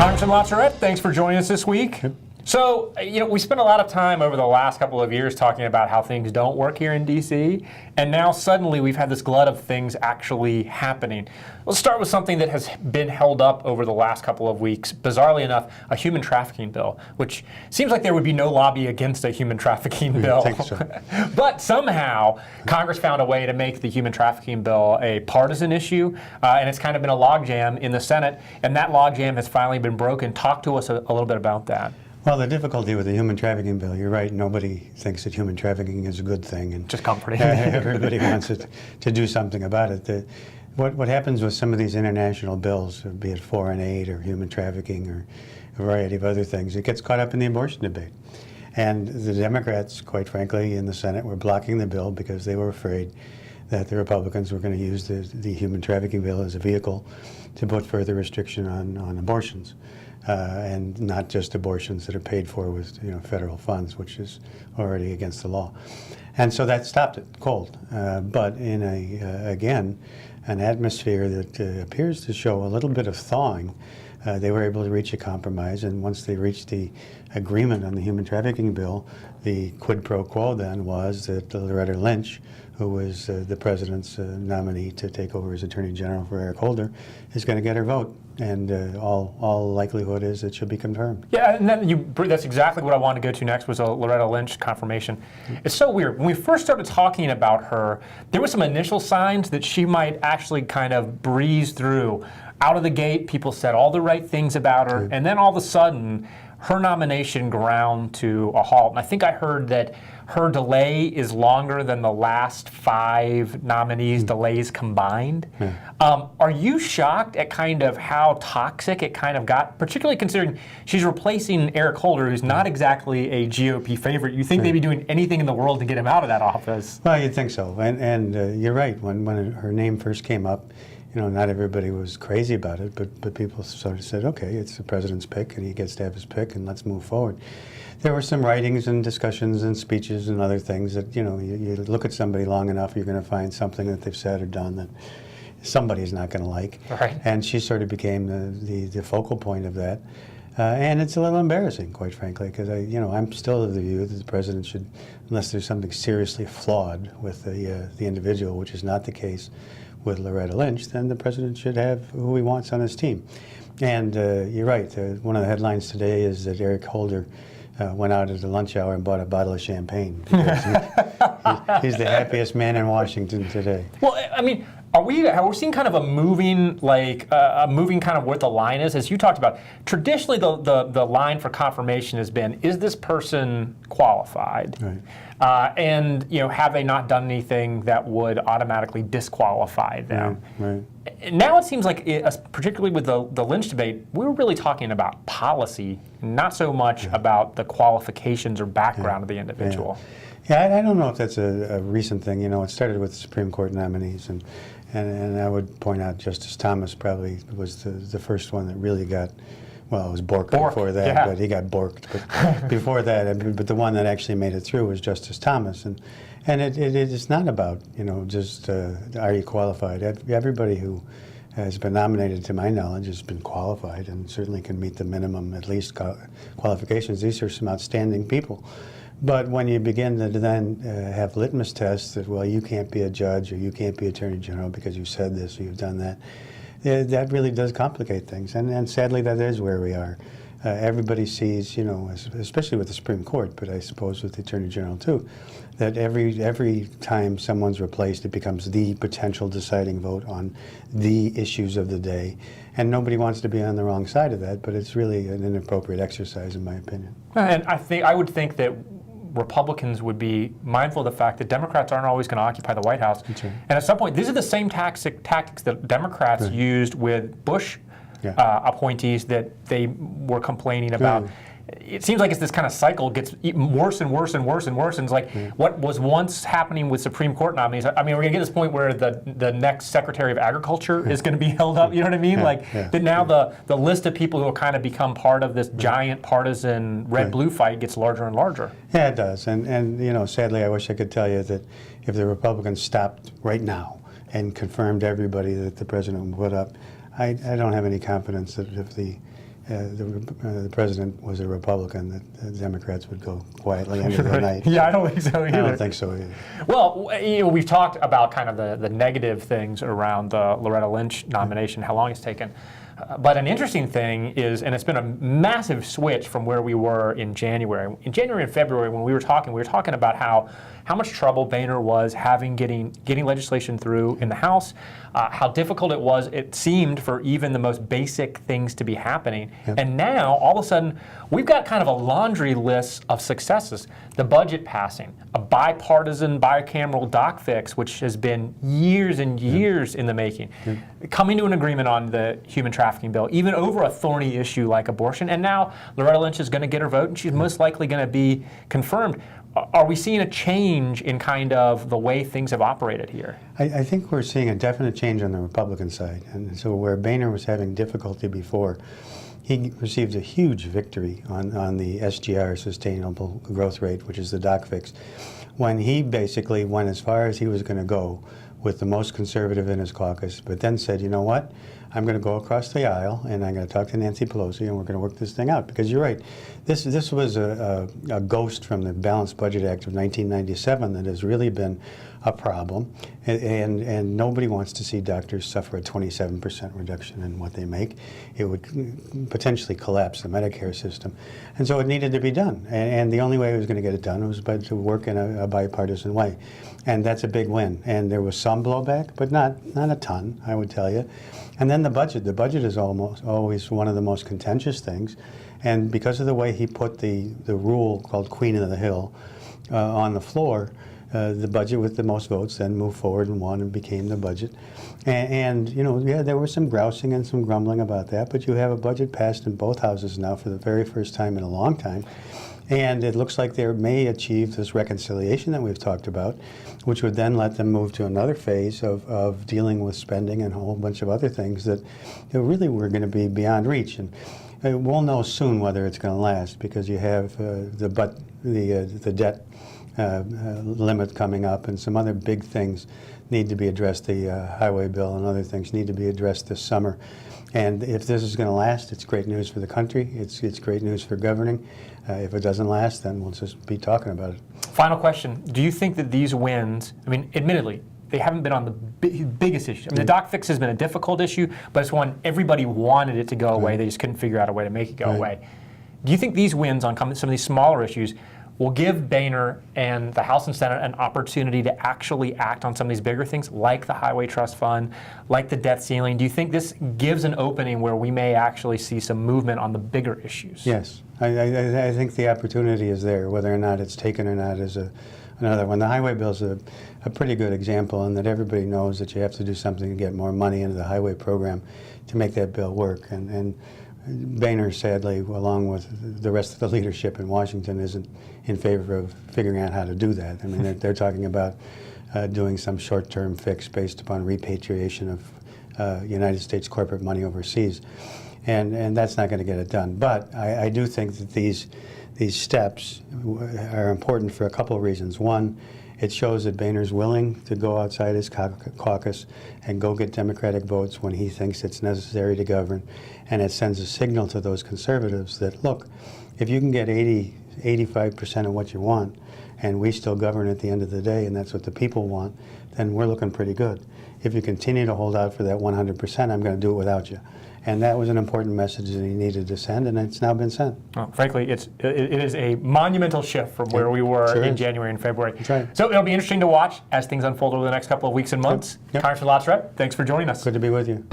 Congressman Latourette, thanks for joining us this week. So, we spent a lot of time over the last couple of years talking about how things don't work here in D.C., and now suddenly we've had this glut of things actually happening. Let's start with something that has been held up over the last couple of weeks. Bizarrely enough, a human trafficking bill, which seems like there would be no lobby against a human trafficking bill. I think so. But somehow, Congress found a way to make the human trafficking bill a partisan issue, and it's kind of been a logjam in the Senate, and that logjam has finally been broken. Talk to us a little bit about that. Well, the difficulty with the human trafficking bill, you're right, nobody thinks that human trafficking is a good thing. And just comforting. Everybody wants it to do something about it. What happens with some of these international bills, be it foreign aid or human trafficking or a variety of other things, it gets caught up in the abortion debate. And the Democrats, quite frankly, in the Senate were blocking the bill because they were afraid that the Republicans were going to use the human trafficking bill as a vehicle to put further restriction on abortions. And not just abortions that are paid for with federal funds, which is already against the law. And so that stopped it cold. But in again, an atmosphere that appears to show a little bit of thawing, they were able to reach a compromise, and once they reached the agreement on the human trafficking bill, the quid pro quo then was that Loretta Lynch, who was the president's nominee to take over as Attorney General for Eric Holder, is going to get her vote. And all likelihood is it should be confirmed. Yeah, and then that's exactly what I wanted to go to next, was a Loretta Lynch confirmation. It's so weird. When we first started talking about her, there were some initial signs that she might actually kind of breeze through. Out of the gate, people said all the right things about her, and then all of a sudden, her nomination ground to a halt. And I think I heard that her delay is longer than the last 5 nominees' delays combined. Are you shocked at kind of how toxic it kind of got, particularly considering she's replacing Eric Holder, who's not exactly a GOP favorite? You think they'd be doing anything in the world to get him out of that office? Well, you'd think so. And you're right. When her name first came up, not everybody was crazy about it, but people sort of said, okay, it's the president's pick, and he gets to have his pick, and let's move forward. There were some writings and discussions and speeches and other things that, you look at somebody long enough, you're going to find something that they've said or done that somebody's not going to like. Right. And she sort of became the focal point of that. And it's a little embarrassing, quite frankly, because I'm still of the view that the president should, unless there's something seriously flawed with the individual, which is not the case with Loretta Lynch, then the president should have who he wants on his team. And you're right. One of the headlines today is that Eric Holder went out at the lunch hour and bought a bottle of champagne. He's the happiest man in Washington today. Well, I mean, are we seeing kind of a moving kind of where the line is? As you talked about, traditionally the line for confirmation has been, is this person qualified? Right. And have they not done anything that would automatically disqualify them? Right. Now it seems like, particularly with the Lynch debate, we're really talking about policy, not so much about the qualifications or background of the individual. Yeah, I don't know if that's a recent thing. It started with the Supreme Court nominees, and I would point out Justice Thomas probably was the first one that really got, well, it was Bork before that, but he got borked. But before that, but the one that actually made it through was Justice Thomas, and it is not about just are you qualified. Everybody who has been nominated, to my knowledge, has been qualified and certainly can meet the minimum, at least, qualifications. These are some outstanding people. But when you begin to then have litmus tests that, well, you can't be a judge or you can't be Attorney General because you said this or you've done that, that really does complicate things. And sadly, that is where we are. Everybody sees, especially with the Supreme Court, but I suppose with the Attorney General too, that every time someone's replaced, it becomes the potential deciding vote on the issues of the day. And nobody wants to be on the wrong side of that, but it's really an inappropriate exercise, in my opinion. And I would think that Republicans would be mindful of the fact that Democrats aren't always going to occupy the White House. That's right. And at some point, these are the same tactics that Democrats used with Bush appointees that they were complaining about. It seems like it's this kind of cycle gets worse and worse and worse and worse. And it's like what was once happening with Supreme Court nominees. I mean, we're going to get to this point where the next Secretary of Agriculture is going to be held up. You know what I mean? That now the list of people who will kind of become part of this giant partisan red-blue fight gets larger and larger. Yeah, it does. And sadly, I wish I could tell you that if the Republicans stopped right now and confirmed everybody that the president would put up, I don't have any confidence that if the the president was a Republican, that the Democrats would go quietly into the night. Yeah, I don't think so either. I don't think so either. Well, we've talked about kind of the negative things around the Loretta Lynch nomination, how long it's taken. But an interesting thing is, and it's been a massive switch from where we were in January. In January and February, when we were talking about how much trouble Boehner was having getting legislation through in the House, how difficult it seemed for even the most basic things to be happening. Yep. And now, all of a sudden, we've got kind of a laundry list of successes. The budget passing, a bipartisan, bicameral doc fix, which has been years and years in the making, coming to an agreement on the human trafficking bill, even over a thorny issue like abortion. And now Loretta Lynch is going to get her vote, and she's most likely going to be confirmed. Are we seeing a change in kind of the way things have operated here? I think we're seeing a definite change on the Republican side. And so where Boehner was having difficulty before, he received a huge victory on the SGR, Sustainable Growth Rate, which is the doc fix, when he basically went as far as he was going to go with the most conservative in his caucus, but then said, you know what? I'm going to go across the aisle and I'm going to talk to Nancy Pelosi and we're going to work this thing out. Because you're right, this was a ghost from the Balanced Budget Act of 1997 that has really been a problem. And nobody wants to see doctors suffer a 27% reduction in what they make. It would potentially collapse the Medicare system. And so it needed to be done. And the only way it was going to get it done was to work in a bipartisan way. And that's a big win. And there was some blowback, but not a ton, I would tell you. And then the budget. The budget is always one of the most contentious things. And because of the way he put the rule called Queen of the Hill on the floor, the budget with the most votes then moved forward and won and became the budget. And you know, yeah, there was some grousing and some grumbling about that, but you have a budget passed in both houses now for the very first time in a long time. And it looks like they may achieve this reconciliation that we've talked about, which would then let them move to another phase of dealing with spending and a whole bunch of other things that really were going to be beyond reach. And we'll know soon whether it's going to last, because you have the debt limit coming up, and some other big things need to be addressed. The highway bill and other things need to be addressed this summer. And if this is going to last, it's great news for the country. It's great news for governing. If it doesn't last, then we'll just be talking about it. Final question. Do you think that these wins, I mean, admittedly, they haven't been on the biggest issue. I mean, the doc fix has been a difficult issue, but it's one everybody wanted it to go away. They just couldn't figure out a way to make it go away. Do you think these wins on some of these smaller issues will give Boehner and the House and Senate an opportunity to actually act on some of these bigger things, like the Highway Trust Fund, like the debt ceiling? Do you think this gives an opening where we may actually see some movement on the bigger issues? Yes. I think the opportunity is there. Whether or not it's taken or not is another one. The highway bill is a pretty good example, in that everybody knows that you have to do something to get more money into the highway program to make that bill work. And Boehner, sadly, along with the rest of the leadership in Washington, isn't in favor of figuring out how to do that. I mean, they're talking about doing some short-term fix based upon repatriation of United States corporate money overseas. And that's not going to get it done. But I do think that these steps are important for a couple of reasons. One, it shows that Boehner's willing to go outside his caucus and go get Democratic votes when he thinks it's necessary to govern. And it sends a signal to those conservatives that, look, if you can get 85% of what you want, and we still govern at the end of the day, and that's what the people want, then we're looking pretty good. If you continue to hold out for that 100%, I'm going to do it without you. And that was an important message that he needed to send, and it's now been sent. Well, frankly, it is a monumental shift from where we were in January and February. That's right. So it'll be interesting to watch as things unfold over the next couple of weeks and months. Congressman Lotz, thanks for joining us. Good to be with you.